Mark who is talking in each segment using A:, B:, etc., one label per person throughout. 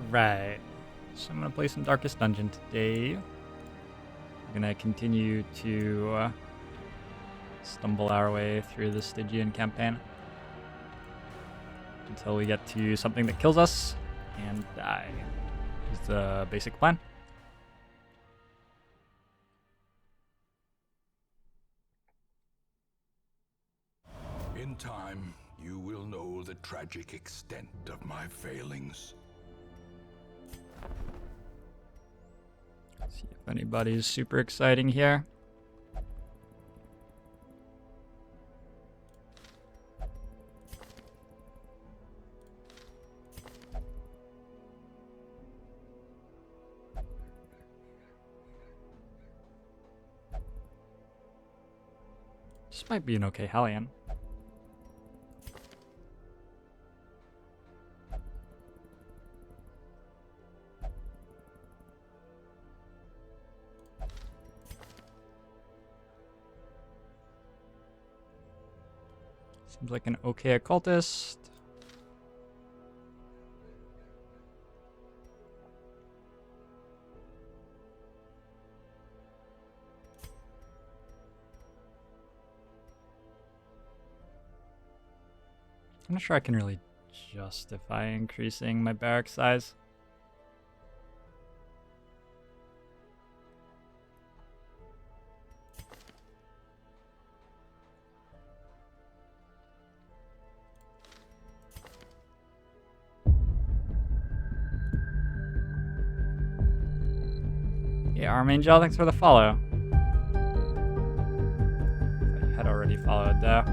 A: Right. So I'm gonna play some Darkest Dungeon today. I'm gonna continue to stumble our way through the Stygian campaign until we get to something that kills us and die. Is the basic plan.
B: In time, you will know the tragic extent of my failings.
A: See if anybody's super exciting here. This might be an okay Hellion. Seems like an okay occultist. I'm not sure I can really justify increasing my barrack size. Yeah, Armangel, thanks for the follow. Thought you had already followed though.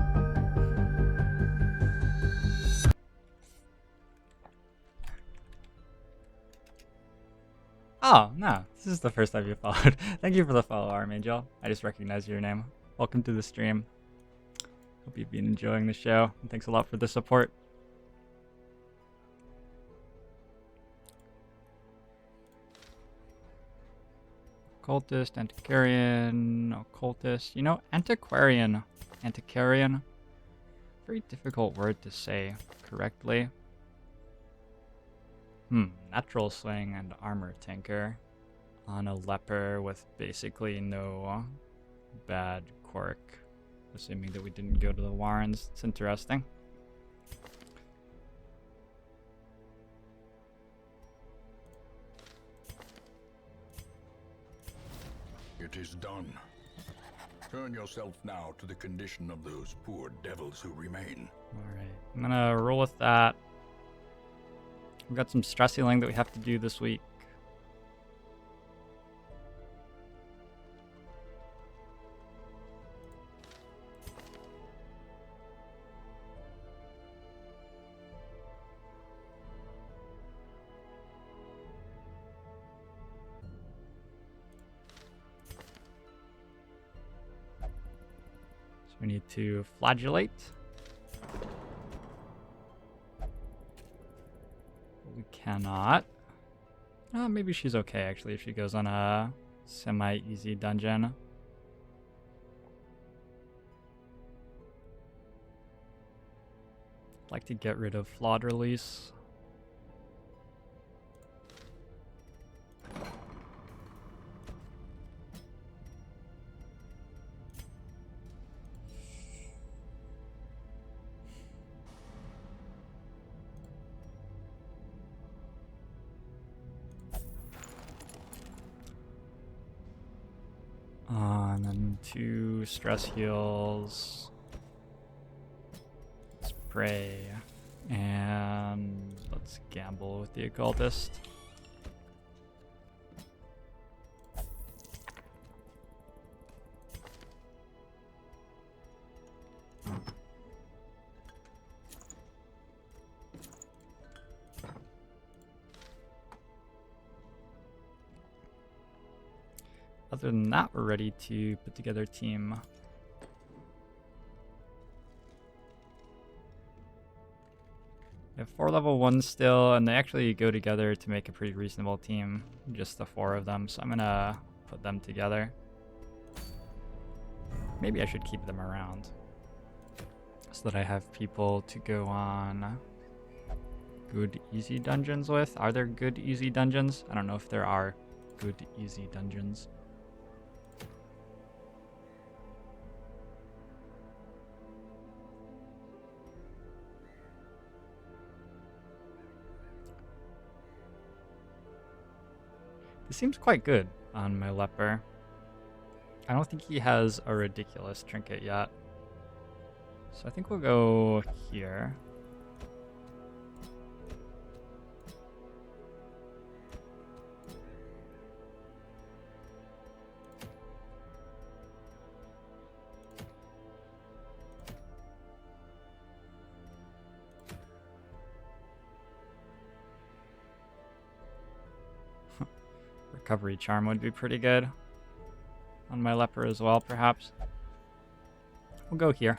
A: Oh, no. This is the first time you followed. Thank you for the follow, Armangel. I just recognized your name. Welcome to the stream. Hope you've been enjoying the show. And thanks a lot for the support. Occultist, Antiquarian, Occultist. You know, Antiquarian. Antiquarian. Very difficult word to say correctly. Natural Swing and Armor Tinker on a leper with basically no bad quirk. Assuming that we didn't go to the Warrens. It's interesting.
B: It is done. Turn yourself now to the condition of those poor devils who remain.
A: Alright, I'm gonna roll with that. We've got some stress healing that we have to do this week. So we need to flagellate. We cannot. Maybe she's okay actually if she goes on a semi-easy dungeon. I'd like to get rid of flawed release. And then 2 stress heals. Spray. And let's gamble with the occultist. Other than that, we're ready to put together a team. We have 4 level 1s still, and they actually go together to make a pretty reasonable team. Just the 4 of them, so I'm gonna put them together. Maybe I should keep them around so that I have people to go on good easy dungeons with. Are there good easy dungeons? I don't know if there are good easy dungeons. This seems quite good on my leper. I don't think he has a ridiculous trinket yet. So I think we'll go here. Recovery charm would be pretty good on my leper as well, perhaps. We'll go here.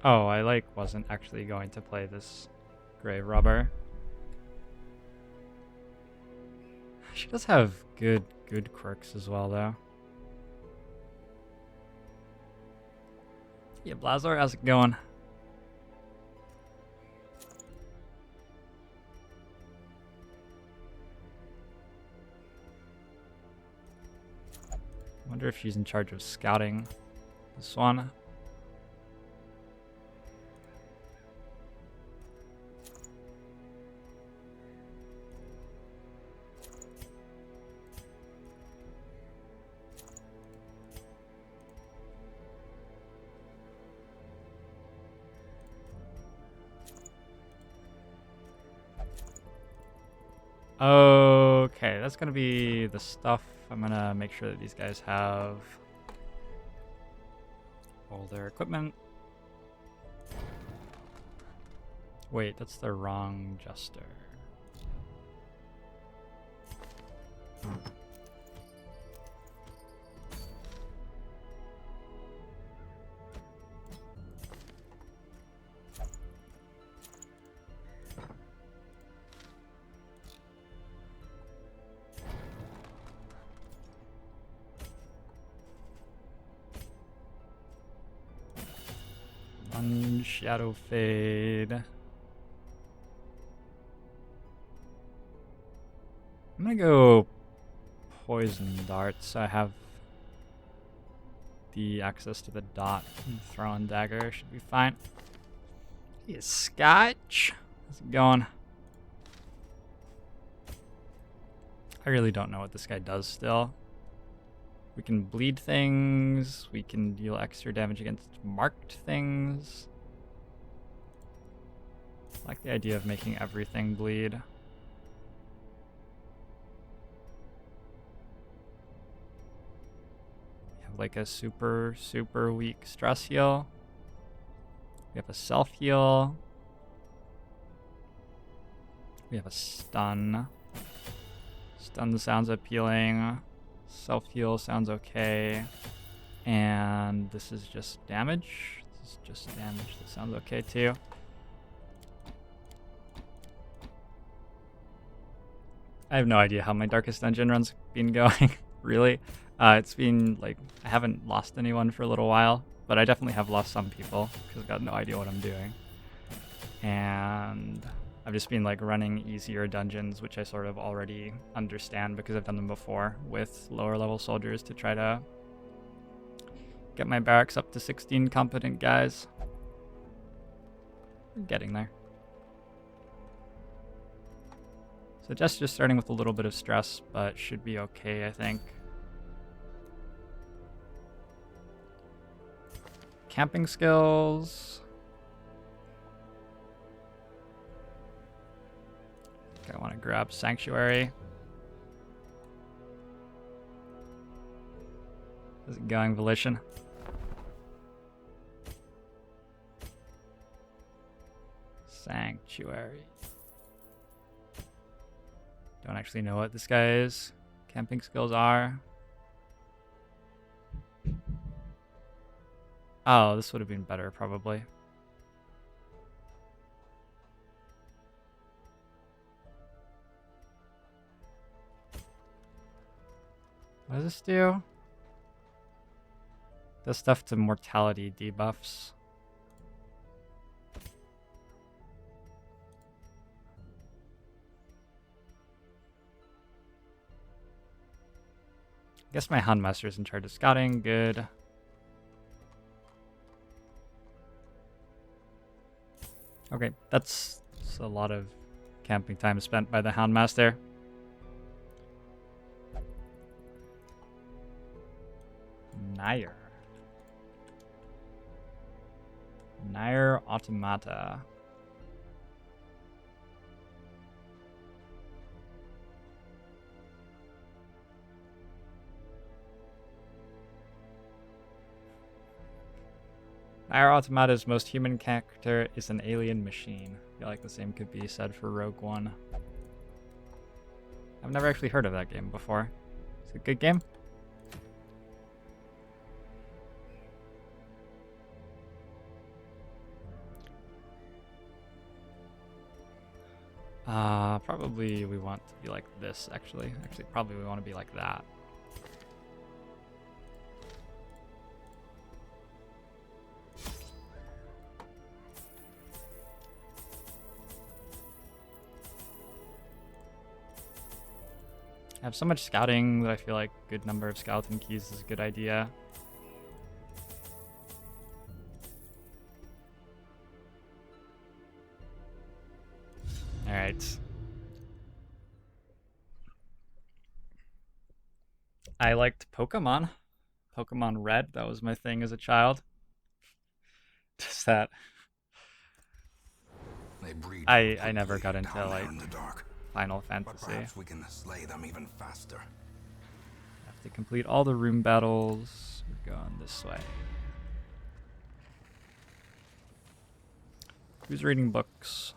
A: Oh, I wasn't actually going to play this Grave Robber. She does have good quirks as well, though. Yeah, Blazor, how's it going? I wonder if she's in charge of scouting this one. Okay, that's gonna be the stuff. I'm gonna make sure that these guys have all their equipment. Wait, that's the wrong Jester. Shadow Fade. I'm gonna go Poison Darts. I have the access to the dot and Thrown Dagger. Should be fine. He is Scotch. How's it going? I really don't know what this guy does still. We can bleed things. We can deal extra damage against marked things. I like the idea of making everything bleed. We have like a super weak stress heal. We have a self heal. We have a stun. Stun sounds appealing. Self heal sounds okay. And this is just damage. This is just damage. That sounds okay too. I have no idea how my Darkest Dungeon run's been going, really. It's been like, I haven't lost anyone for a little while, but I definitely have lost some people because I've got no idea what I'm doing. And I've just been like running easier dungeons, which I sort of already understand because I've done them before with lower level soldiers to try to get my barracks up to 16 competent guys. We're getting there. So just starting with a little bit of stress, but should be okay, I think. Camping skills. I want to grab Sanctuary. How's it going, Volition? Sanctuary. Don't actually know what this guy's camping skills are. Oh, this would have been better, probably. What does this do? Does stuff to mortality debuffs. Guess my Houndmaster is in charge of scouting. Good. Okay, that's a lot of camping time spent by the Houndmaster. Nair. Nair Automata. Nair Automata's most human character is an alien machine. I feel like the same could be said for Rogue One. I've never actually heard of that game before. It's a good game. Probably we want to be like this, actually. Actually, probably we want to be like that. I have so much scouting that I feel like a good number of skeleton keys is a good idea. Alright. I liked Pokemon. Pokemon Red, that was my thing as a child. Just that. I never got into like Final Fantasy.
B: Perhaps we can slay them even faster.
A: Have to complete all the room battles. We're going this way. Who's reading books?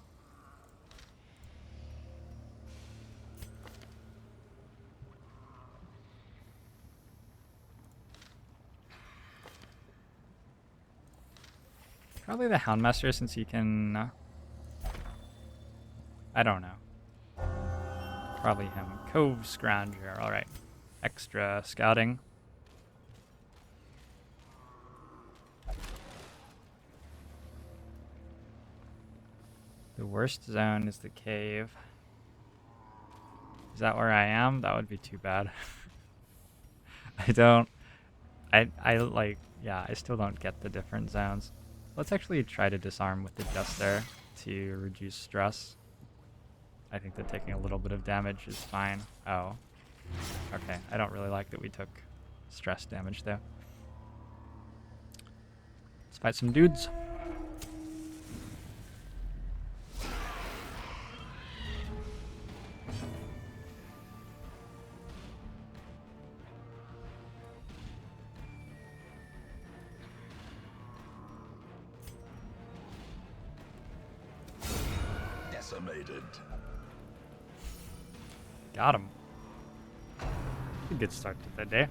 A: Probably the Houndmaster, since he can... I don't know. Probably him. Cove Scrounger. Alright. Extra scouting. The worst zone is the cave. Is that where I am? That would be too bad. I like, yeah, I still don't get the different zones. Let's actually try to disarm with the Jester to reduce stress. I think that taking a little bit of damage is fine. Oh. Okay, I don't really like that we took stress damage there. Let's fight some dudes.
B: Decimated.
A: Got him. A good start to the day.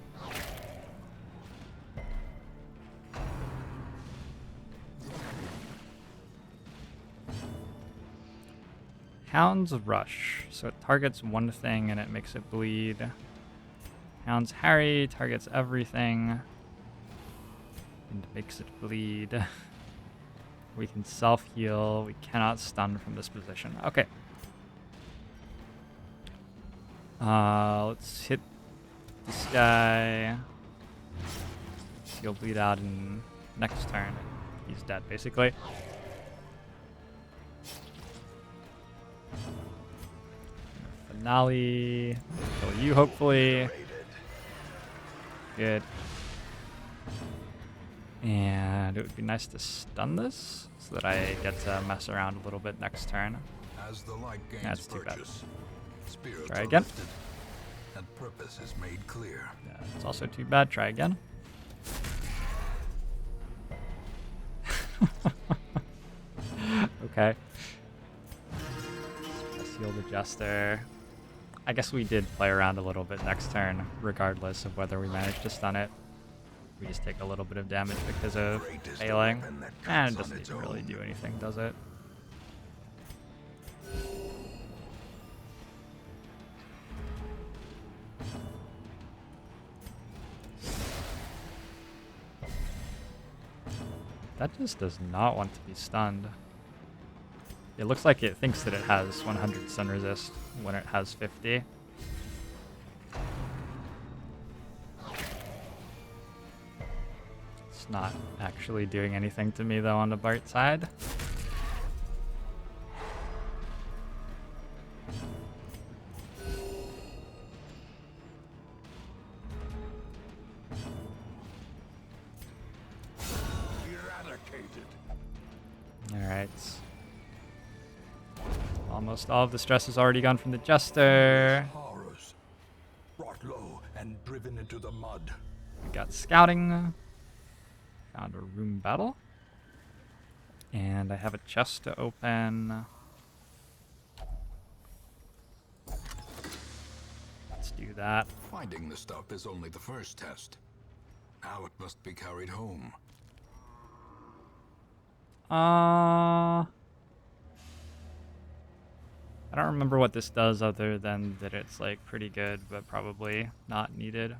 A: Hound's Rush. So it targets one thing and it makes it bleed. Hound's Harry targets everything and makes it bleed. We can self-heal. We cannot stun from this position. Okay. Let's hit this guy. He'll bleed out in next turn. He's dead, basically. Finale. Kill you, hopefully. Good. And it would be nice to stun this so that I get to mess around a little bit next turn.
B: As the light gains
A: That's too bad.
B: Spirits
A: Try
B: are
A: again.
B: lifted, and purpose is made clear.
A: Yeah, it's also too bad. Try again. Okay. Let's heal the Jester. I guess we did play around a little bit next turn, regardless of whether we managed to stun it. We just take a little bit of damage because of
B: Greatest
A: failing.
B: weapon that
A: And it
B: cuts on
A: doesn't
B: its
A: even really
B: own.
A: do anything, does it? That just does not want to be stunned. It looks like it thinks that it has 100 stun resist when it has 50. It's not actually doing anything to me though on the bright side.
B: Eradicated.
A: Alright. Almost all of the stress is already gone from the Jester.
B: Horrors. Brought low and driven into the mud.
A: We got scouting. Found a room battle. And I have a chest to open. Let's do that.
B: Finding the stuff is only the first test. Now it must be carried home.
A: I don't remember what this does other than that it's like pretty good, but probably not needed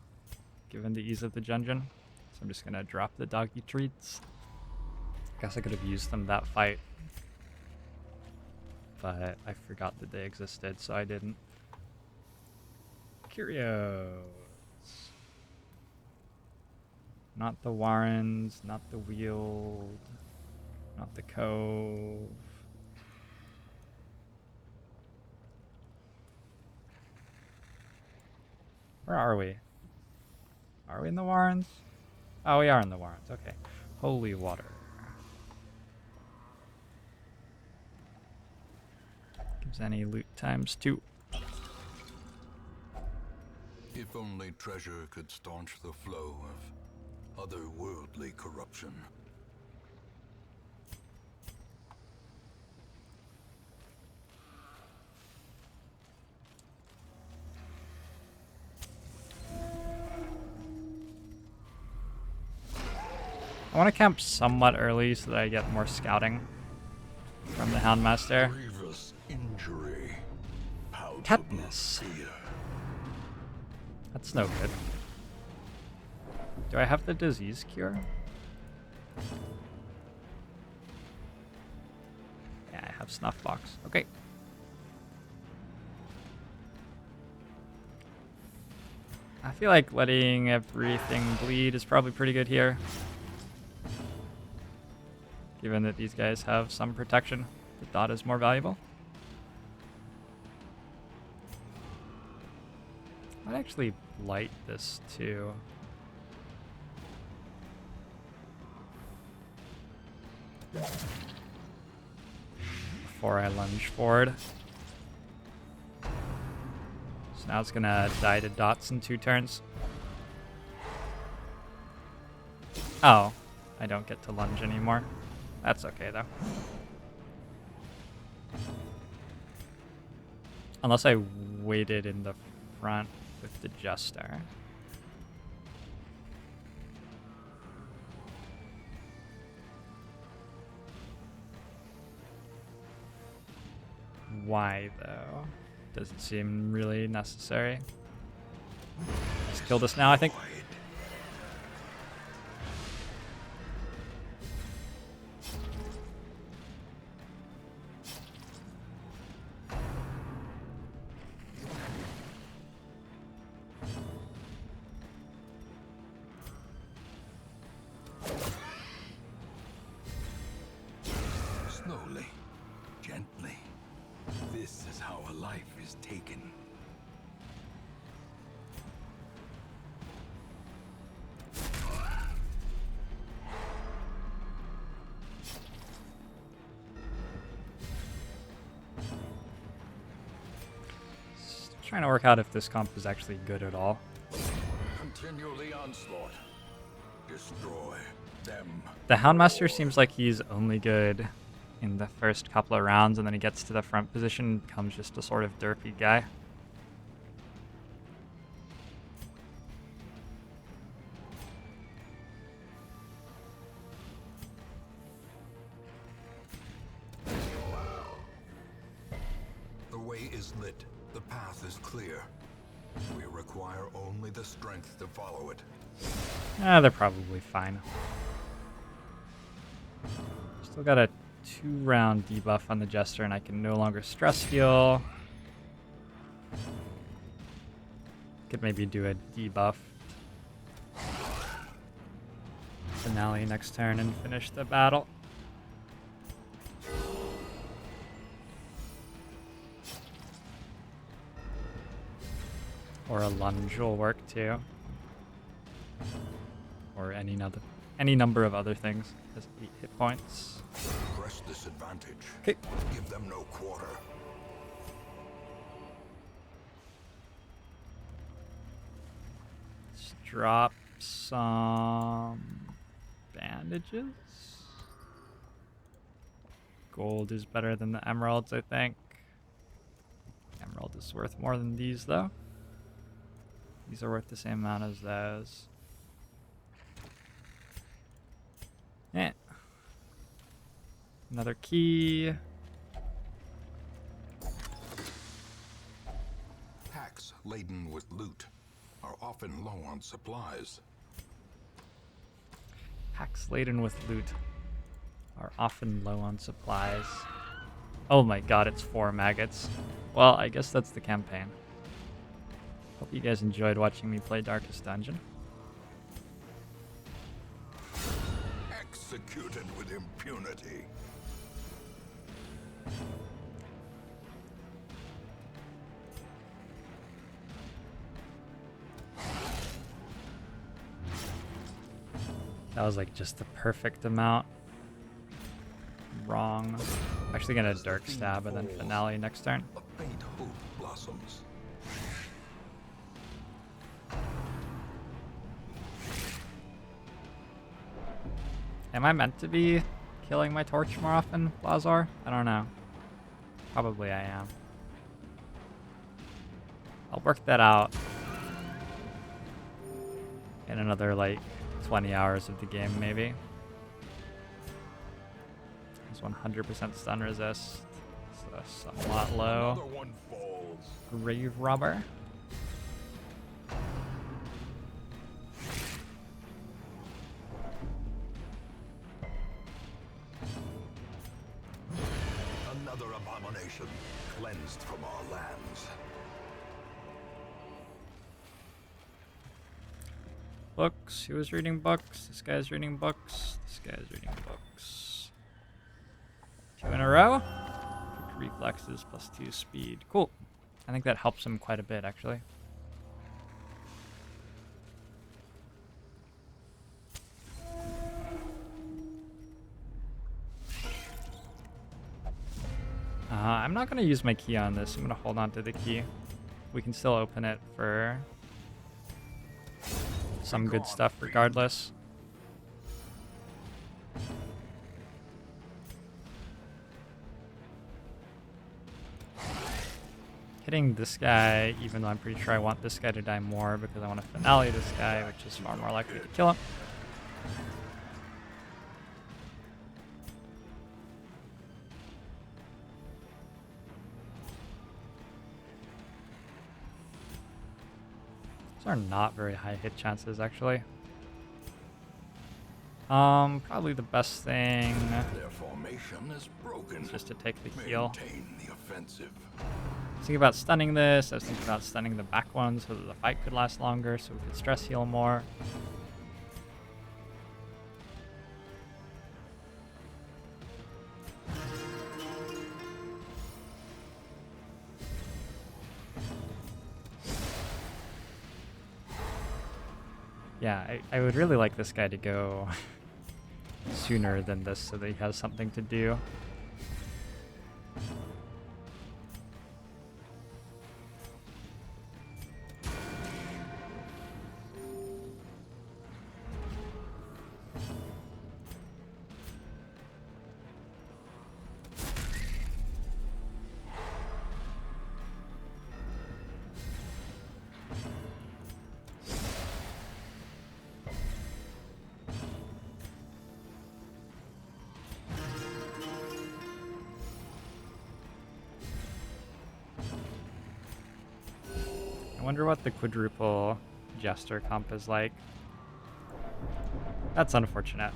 A: given the ease of the dungeon. So I'm just gonna drop the doggy treats. Guess I could have used them that fight, but I forgot that they existed, so I didn't. Curios. Not the Warrens, not the Weald, not the Cove. Where are we? Are we in the Warrens? Oh, we are in the Warrens. Okay. Holy water. Gives any loot ×2.
B: If only treasure could staunch the flow of otherworldly corruption.
A: I want to camp somewhat early so that I get more scouting from the Houndmaster.
B: Grievous injury. Palpable
A: Tetanus.
B: fear.
A: That's no good. Do I have the disease cure? Yeah, I have snuff box. Okay. I feel like letting everything bleed is probably pretty good here. Given that these guys have some protection, the dot is more valuable. I'd actually light this too. Before I lunge forward. So now it's gonna die to dots in 2 turns. Oh, I don't get to lunge anymore. That's okay though. Unless I waited in the front with the Jester. Why though? Doesn't seem really necessary. Let's kill this now, I think.
B: Slowly, gently. This is how a life is taken.
A: Just trying to work out if this comp is actually good at all.
B: Continue the onslaught. Destroy them.
A: The Houndmaster seems like he's only good in the first couple of rounds, and then he gets to the front position and becomes just a sort of derpy guy.
B: way is lit. The path is clear. We require only the strength to follow it.
A: They're probably fine. Still got a 2-round debuff on the Jester, and I can no longer stress heal. Could maybe do a debuff finale next turn and finish the battle. Or a lunge will work too. Or any number of other things. Has 8 hit points.
B: Press this advantage.
A: Okay.
B: Give them no quarter.
A: Let's drop some bandages. Gold is better than the emeralds, I think. Emerald is worth more than these, though. These are worth the same amount as those. Yeah. Another key.
B: Packs laden with loot are often low on supplies.
A: Packs laden with loot are often low on supplies. Oh my god, it's 4 maggots. Well, I guess that's the campaign. Hope you guys enjoyed watching me play Darkest Dungeon.
B: Executed with impunity.
A: That was like just the perfect amount. Wrong. Actually gonna Dark Stab and then Finale next turn.
B: A faint hope blossoms.
A: Am I meant to be killing my torch more often, Blazar? I don't know. Probably I am. I'll work that out in another like 20 hours of the game, maybe. There's 100% stun resist, so that's somewhat low.
B: Another one falls.
A: Grave Robber.
B: Another abomination cleansed from our lands.
A: Books. Who is reading books? This guy's reading books. This guy's reading books. 2 in a row. Quick reflexes plus 2 speed. Cool. I think that helps him quite a bit, actually. I'm not going to use my key on this. I'm going to hold on to the key. We can still open it for some good stuff regardless. Hitting this guy, even though I'm pretty sure I want this guy to die more because I want to finale this guy, which is far more likely to kill him. Those are not very high hit chances, actually. Probably the best thing
B: Their formation is broken.
A: is just to take the heal.
B: Maintain the offensive.
A: I was thinking about stunning this. I was thinking about stunning the back one so that the fight could last longer, so we could stress heal more. Yeah, I would really like this guy to go sooner than this so that he has something to do. wonder what the quadruple Jester comp is like. That's unfortunate.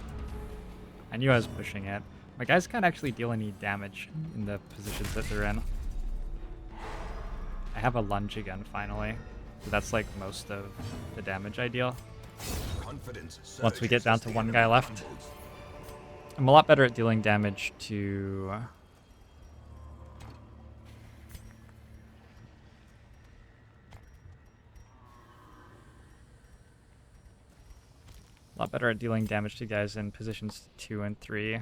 A: I knew I was pushing it. My guys can't actually deal any damage in the positions that they're in. I have a lunge again, finally. So that's like most of the damage I deal. Once we get down to one guy left. I'm a lot better at dealing damage to... A lot better at dealing damage to guys in positions 2 and 3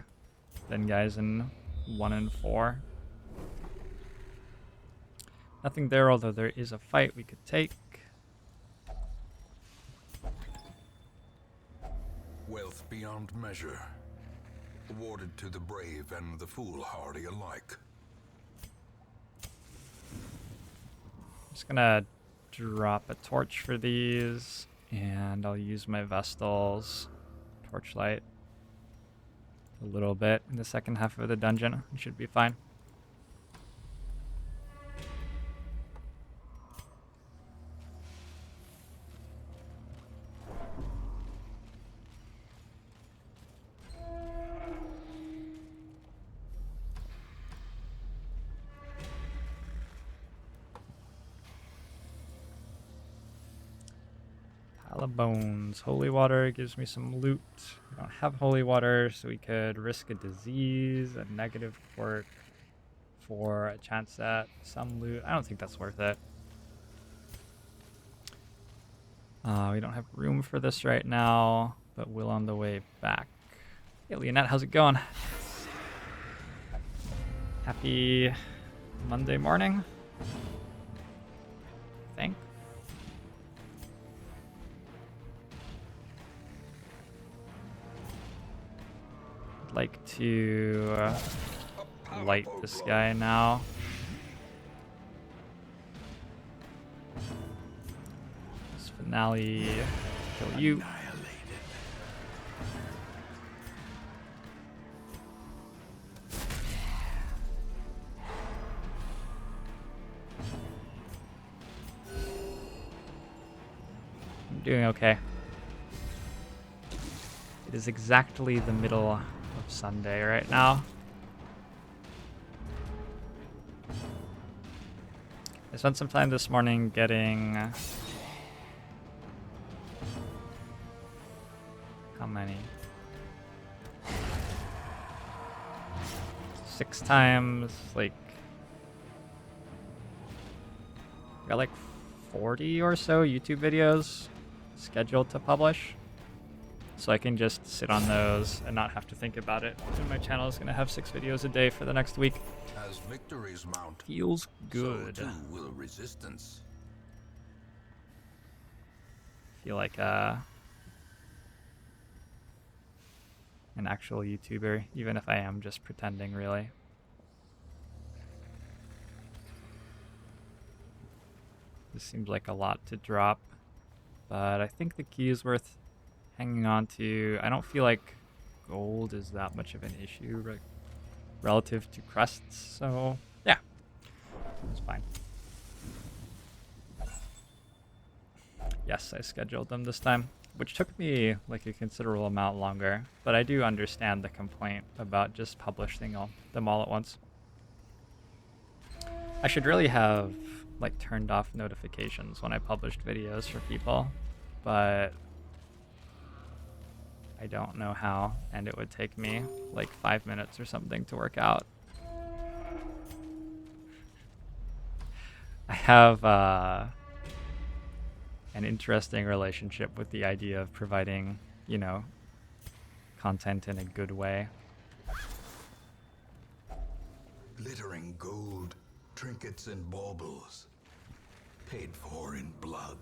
A: than guys in 1 and 4. Nothing there, although there is a fight we could take.
B: Wealth beyond measure, awarded to the brave and the foolhardy alike.
A: I'm just gonna drop a torch for these, and I'll use my Vestal's torchlight a little bit in the second half of the dungeon. It should be fine. Pile of bones. Holy water gives me some loot. We don't have holy water, so we could risk a disease, a negative quirk for a chance at some loot. I don't think that's worth it. We don't have room for this right now, but we'll on the way back. Hey, Leonette, how's it going? Happy Monday morning, I think. I'd like to light this guy now. This finale, kill you. I'm doing okay. It is exactly the middle of Sunday right now. I spent some time this morning getting... how many? 6 times, like... got like 40 or so YouTube videos scheduled to publish. So I can just sit on those and not have to think about it. And my channel is going to have 6 videos a day for the next week.
B: As victories mount,
A: Feels good.
B: so too will resistance.
A: Feel like an actual YouTuber, even if I am just pretending, really. This seems like a lot to drop, but I think the key is worth hanging on to. I don't feel like gold is that much of an issue relative to crests, so yeah, it's fine. Yes, I scheduled them this time, which took me like a considerable amount longer, but I do understand the complaint about just publishing them all at once. I should really have like turned off notifications when I published videos for people, but I don't know how, and it would take me like 5 minutes or something to work out. I have an interesting relationship with the idea of providing, you know, content in a good way.
B: Glittering gold, trinkets and baubles, paid for in blood.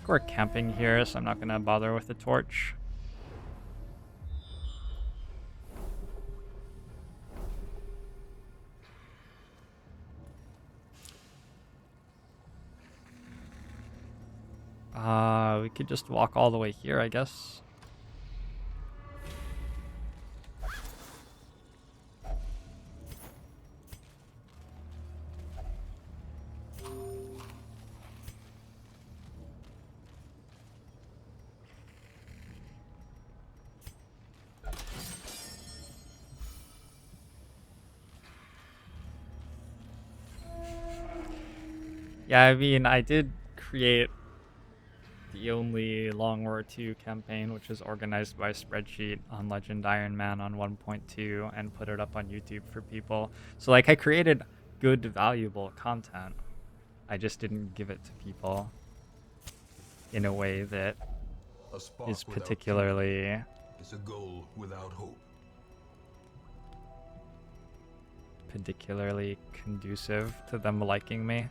A: We're camping here, so I'm not gonna bother with the torch. We could just walk all the way here, I guess. Yeah, I mean, I did create the only Long War II campaign, which is organized by spreadsheet on Legend Iron Man on 1.2 and put it up on YouTube for people. So like I created good, valuable content. I just didn't give it to people in a way that
B: A spark
A: is
B: without
A: particularly
B: kindling is a goal without hope.
A: conducive to them liking me.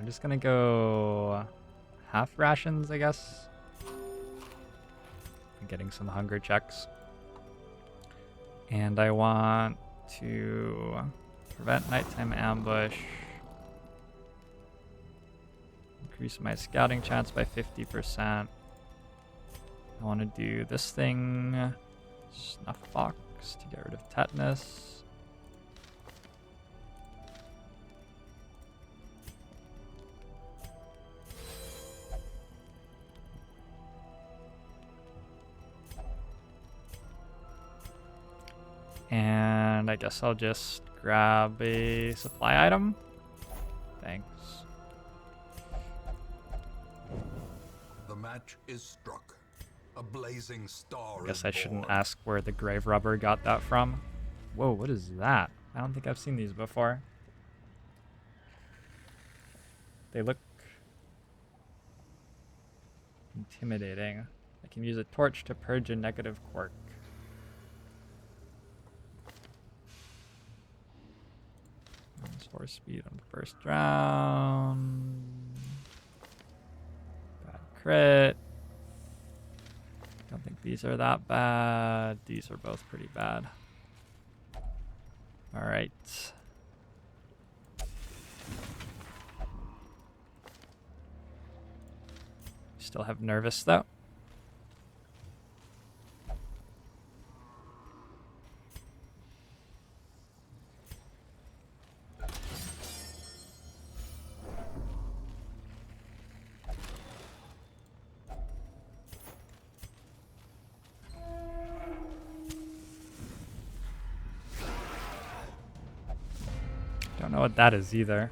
A: I'm just gonna go half rations, I guess. I'm getting some hunger checks. And I want to prevent nighttime ambush. Increase my scouting chance by 50%. I want to do this thing. Snuff box to get rid of tetanus. And I guess I'll just grab a supply item. Thanks.
B: The match is struck. A blazing star
A: I guess
B: is
A: I shouldn't
B: born.
A: ask where the grave rubber got that from. Whoa, what is that? I don't think I've seen these before. They look intimidating. I can use a torch to purge a negative quirk. Horse speed on the first round. Bad crit. Don't think these are that bad. These are both pretty bad. All right. Still have nervous though. Don't know what that is either.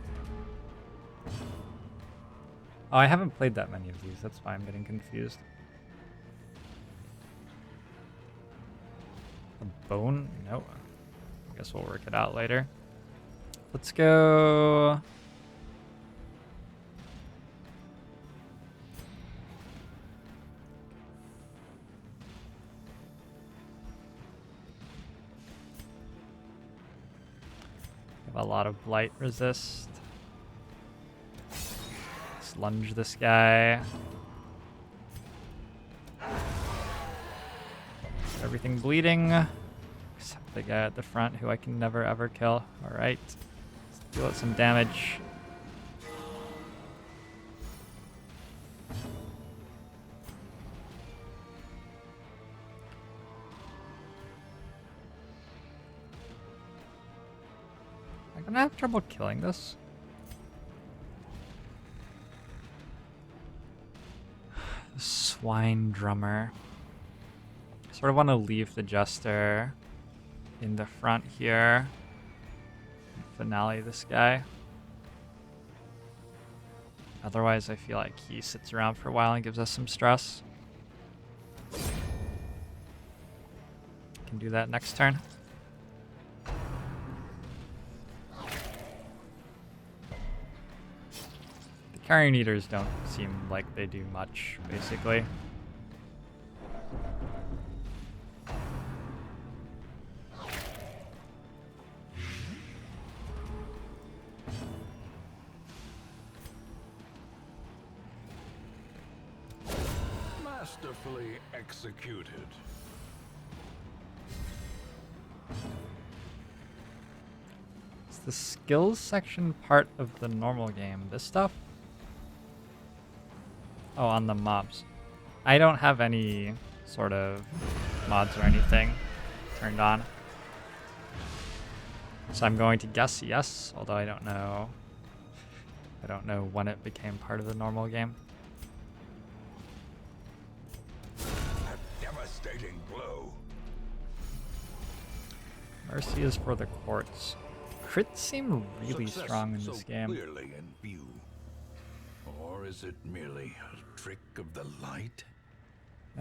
A: Oh, I haven't played that many of these. That's why I'm getting confused. A bone? No. I guess we'll work it out later. Let's go. Have a lot of blight resist. Let's lunge this guy. Everything bleeding. Except the guy at the front who I can never ever kill. Alright. Let's deal out some damage. I'm gonna have trouble killing this. Swine drummer. Sort of want to leave the jester in the front here. Finale this guy. Otherwise, I feel like he sits around for a while and gives us some stress. Can do that next turn. The carrion eaters don't seem like they do much, basically.
B: Masterfully executed.
A: Is the skills section part of the normal game? This stuff? Oh, on the mobs. I don't have any sort of mods or anything turned on. So I'm going to guess yes, although I don't know. I don't know when it became part of the normal game.
B: A devastating blow.
A: Mercy is for the courts. Crits seem really
B: Success
A: strong in
B: so
A: this game.
B: clearly in view. Or is it merely a trick of the light?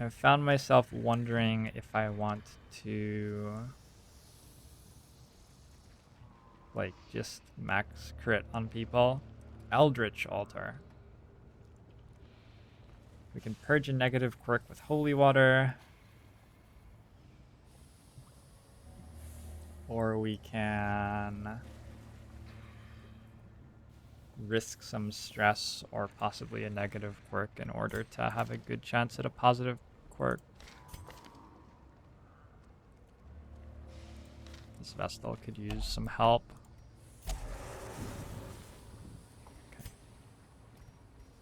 A: I've found myself wondering if I want to like just max crit on people. Eldritch Altar. We can purge a negative quirk with holy water. Or we can risk some stress or possibly a negative quirk in order to have a good chance at a positive quirk. This Vestal could use some help. Okay.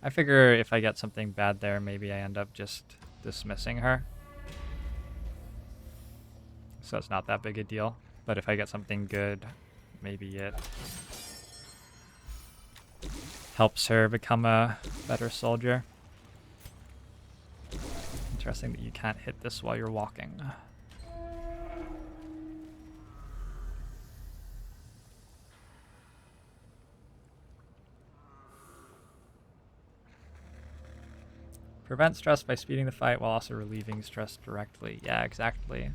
A: I figure if I get something bad there, maybe I end up just dismissing her. So it's not that big a deal. But if I get something good, maybe it helps her become a better soldier. Interesting that you can't hit this while you're walking. Prevent stress by speeding the fight while also relieving stress directly. Yeah, exactly.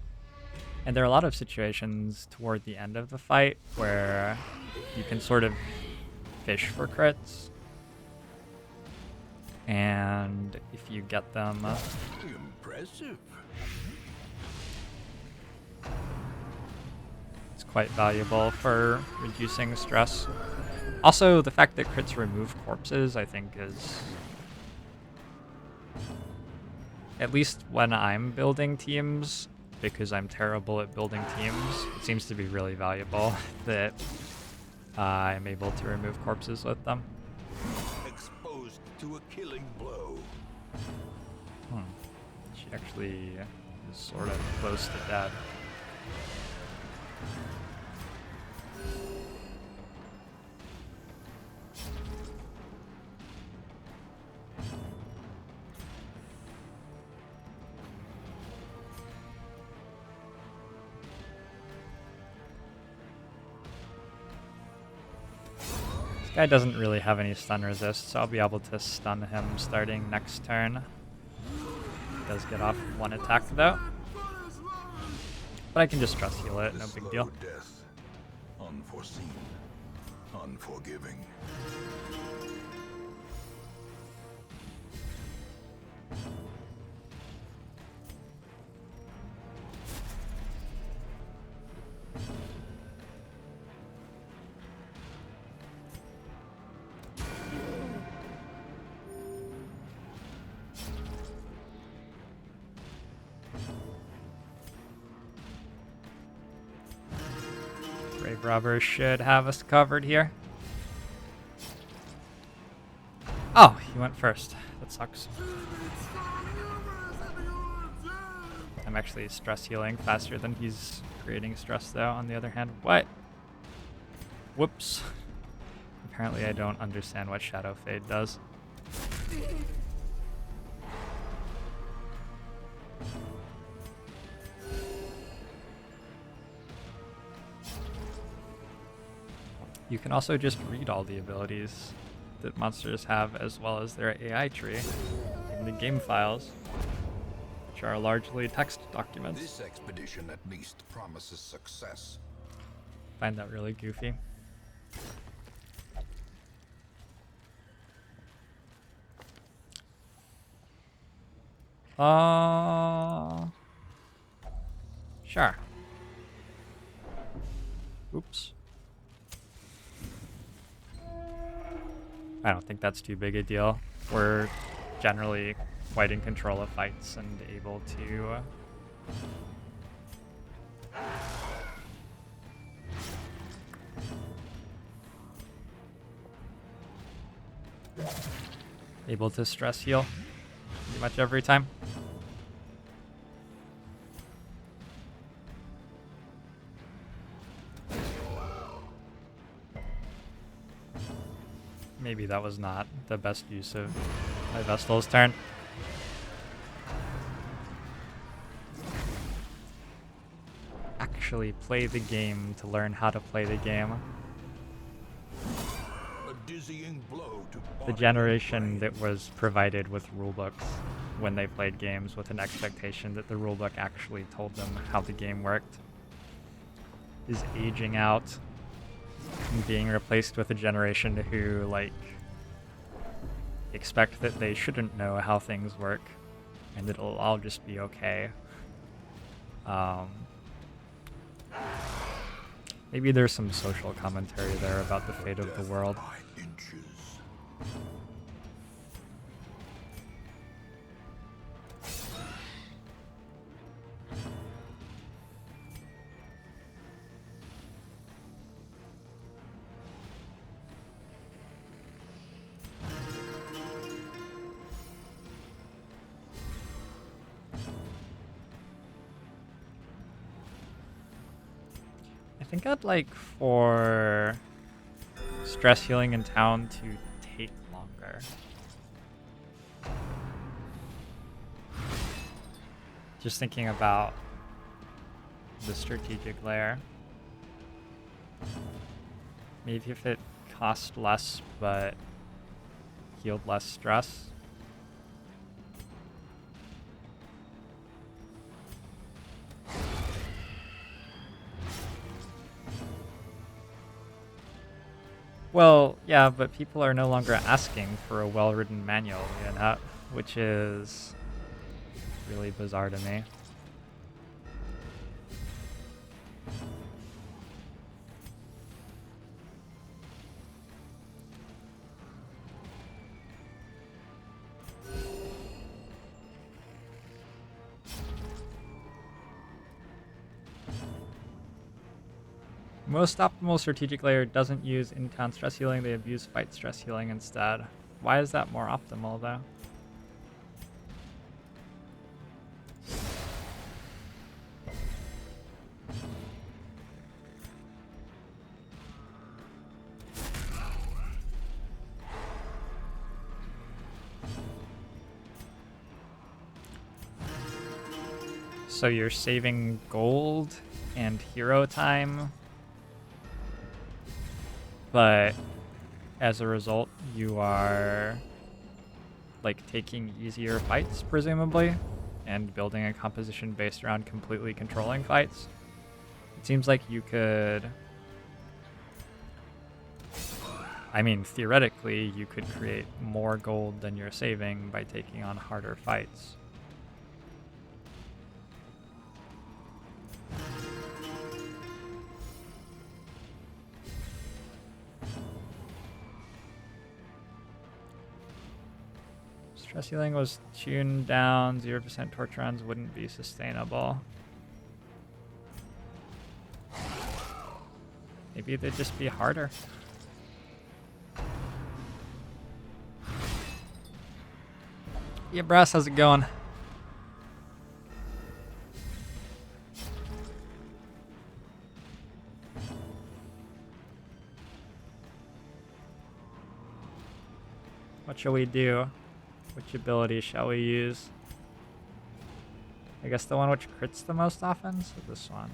A: And there are a lot of situations toward the end of the fight where you can sort of fish for crits. And if you get them...
B: Impressive.
A: It's quite valuable for reducing stress. Also, the fact that crits remove corpses, I think, is... At least when I'm building teams, because I'm terrible at building teams, it seems to be really valuable that I'm able to remove corpses with them.
B: Exposed to a killing blow.
A: She actually is sort of close to dead. This guy doesn't really have any stun resist, so I'll be able to stun him starting next turn. He does get off one attack though. But I can just stress heal it, no big deal.
B: Death. Unforeseen. Unforgiving.
A: Grave Robbers should have us covered here. Oh, he went first. That sucks. I'm actually stress healing faster than he's creating stress though, on the other hand. What? Whoops. Apparently I don't understand what Shadow Fade does. You can also just read all the abilities that monsters have as well as their AI tree in the game files, which are largely text documents.
B: This expedition at least promises success.
A: Find that really goofy. Sure. Oops. I don't think that's too big a deal. We're generally quite in control of fights and able to stress heal pretty much every time. Maybe that was not the best use of my Vestal's turn. Actually play the game to learn how to play the game.
B: dizzying blow to
A: the
B: body
A: generation
B: and brain.
A: that was provided with rulebooks when they played games with an expectation that the rulebook actually told them how the game worked is aging out and being replaced with a generation who, like, expect that they shouldn't know how things work and it'll all just be okay. Maybe there's some social commentary there about the fate of the world.
B: By inches.
A: I think I'd like for stress healing in town to take longer. Just thinking about the strategic layer. Maybe if it cost less but healed less stress. Well, yeah, but people are no longer asking for a well-written manual, you know, which is really bizarre to me. Most optimal strategic layer doesn't use in-town stress healing, they abuse fight stress healing instead. Why is that more optimal, though? So you're saving gold and hero time, but as a result, you are like taking easier fights, presumably, and building a composition based around completely controlling fights. It seems like you could, I mean, theoretically, you could create more gold than you're saving by taking on harder fights. Stress healing was tuned down, 0% torch runs wouldn't be sustainable. Maybe they'd just be harder. Yeah, Brass, how's it going? What shall we do? Which ability shall we use? I guess the one which crits the most often, so this one.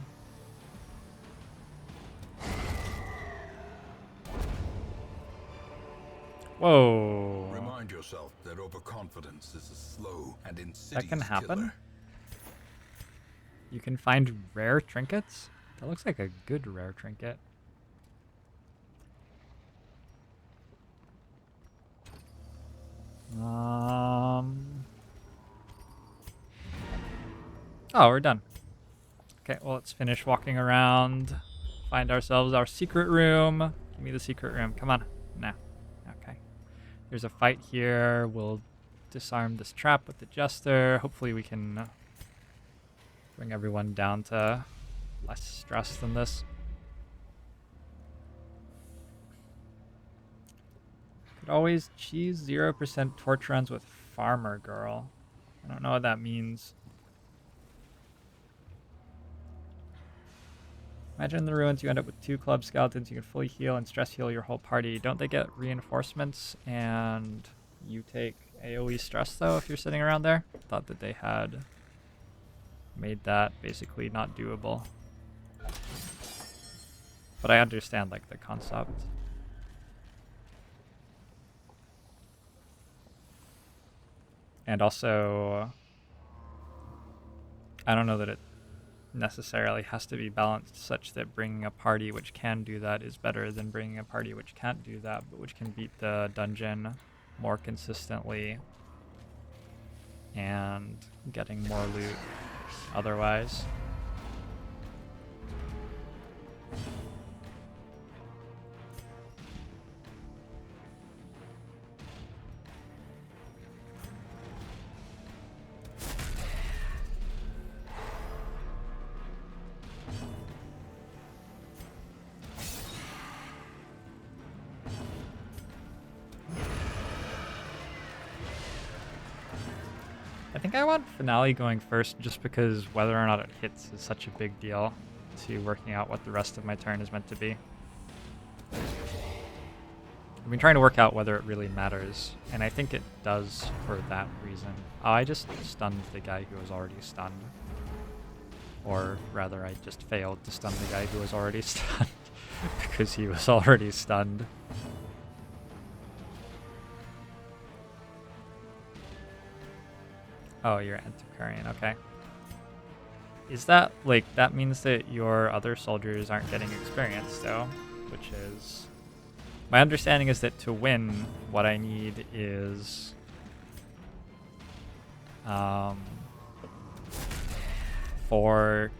A: Whoa.
B: Remind yourself that overconfidence is a slow and insidious
A: That can happen?
B: killer.
A: You can find rare trinkets? That looks like a good rare trinket. Oh, we're done. Okay, well, let's finish walking around. Find ourselves our secret room. Give me the secret room. Come on. No. Okay. There's a fight here. We'll disarm this trap with the Jester. Hopefully we can bring everyone down to less stress than this. Could always cheese 0% torch runs with Farmer Girl. I don't know what that means. Imagine in the ruins you end up with 2 club skeletons. You can fully heal and stress heal your whole party. Don't they get reinforcements and you take AoE stress though if you're sitting around there? Thought that they had made that basically not doable. But I understand like the concept. And also, I don't know that it necessarily has to be balanced such that bringing a party which can do that is better than bringing a party which can't do that, but which can beat the dungeon more consistently and getting more loot otherwise. I think I want Finale going first just because whether or not it hits is such a big deal to working out what the rest of my turn is meant to be. I've been trying to work out whether it really matters, and I think it does for that reason. Oh, I just stunned the guy who was already stunned. Or rather, I just failed to stun the guy who was already stunned because he was already stunned. Oh, you're antiquarian, okay. Is that, like, that means that your other soldiers aren't getting experience, though, which is... My understanding is that to win, what I need is... 4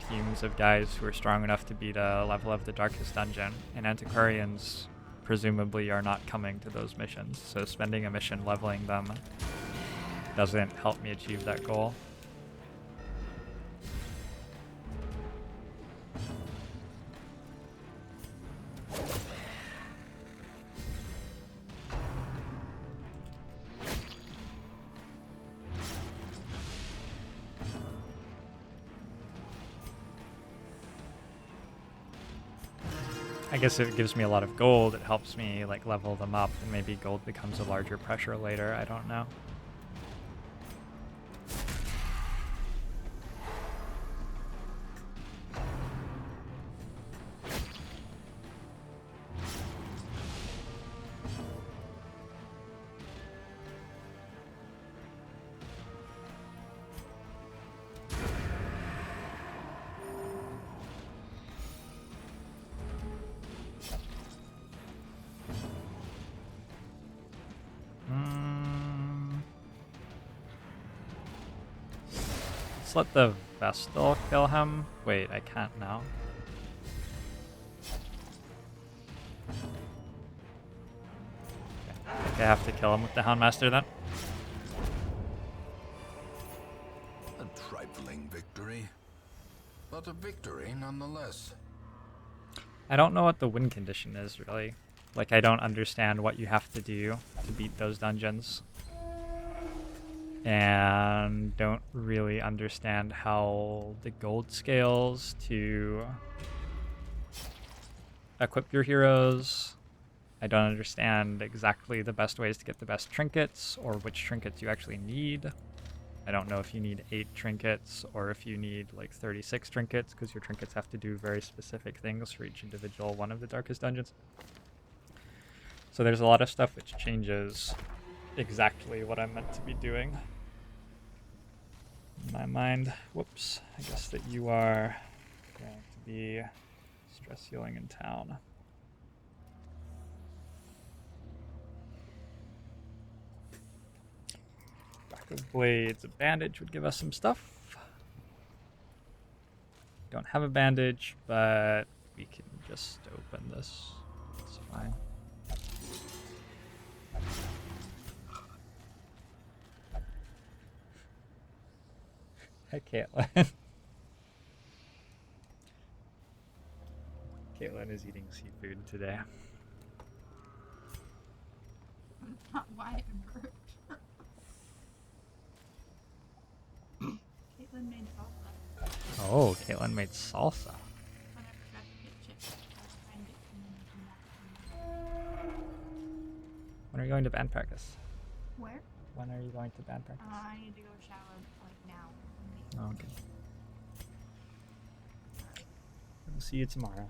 A: teams of guys who are strong enough to beat a level of the Darkest Dungeon, and antiquarians presumably are not coming to those missions, so spending a mission leveling them doesn't help me achieve that goal. I guess if it gives me a lot of gold, it helps me like level them up, and maybe gold becomes a larger pressure later, I don't know. Let's let the Vestal kill him. Wait, I can't now. Okay. I think I have to kill him with the Houndmaster then.
B: A trifling victory, but a victory nonetheless.
A: I don't know what the win condition is, really. Like, I don't understand what you have to do to beat those dungeons. And don't really understand how the gold scales to equip your heroes. I don't understand exactly the best ways to get the best trinkets or which trinkets you actually need. I don't know if you need 8 trinkets or if you need like 36 trinkets, because your trinkets have to do very specific things for each individual one of the Darkest Dungeons. So there's a lot of stuff which changes exactly what I'm meant to be doing. In my mind, whoops, I guess that you are going to be stress healing in town. Back of Blades, a bandage would give us some stuff. Don't have a bandage, but we can just open this. It's fine. Hi, Caitlin. Caitlin is eating seafood today.
C: Not why it burped. Caitlin made salsa.
A: Oh, Caitlin made salsa.
C: But I forgot to get chips. I was trying to get some and come back.
A: When are you going to band practice?
C: Where?
A: When are you going to band practice?
C: I need to go shower like now.
A: Oh, okay. We'll see you tomorrow.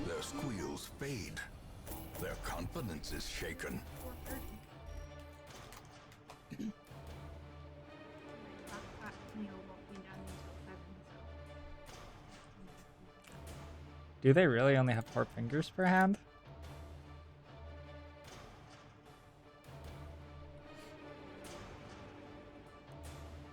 B: Their squeals fade. Their confidence is shaken.
C: 4:30. Neo walking down until 7, so.
A: Do they really only have 4 fingers per hand?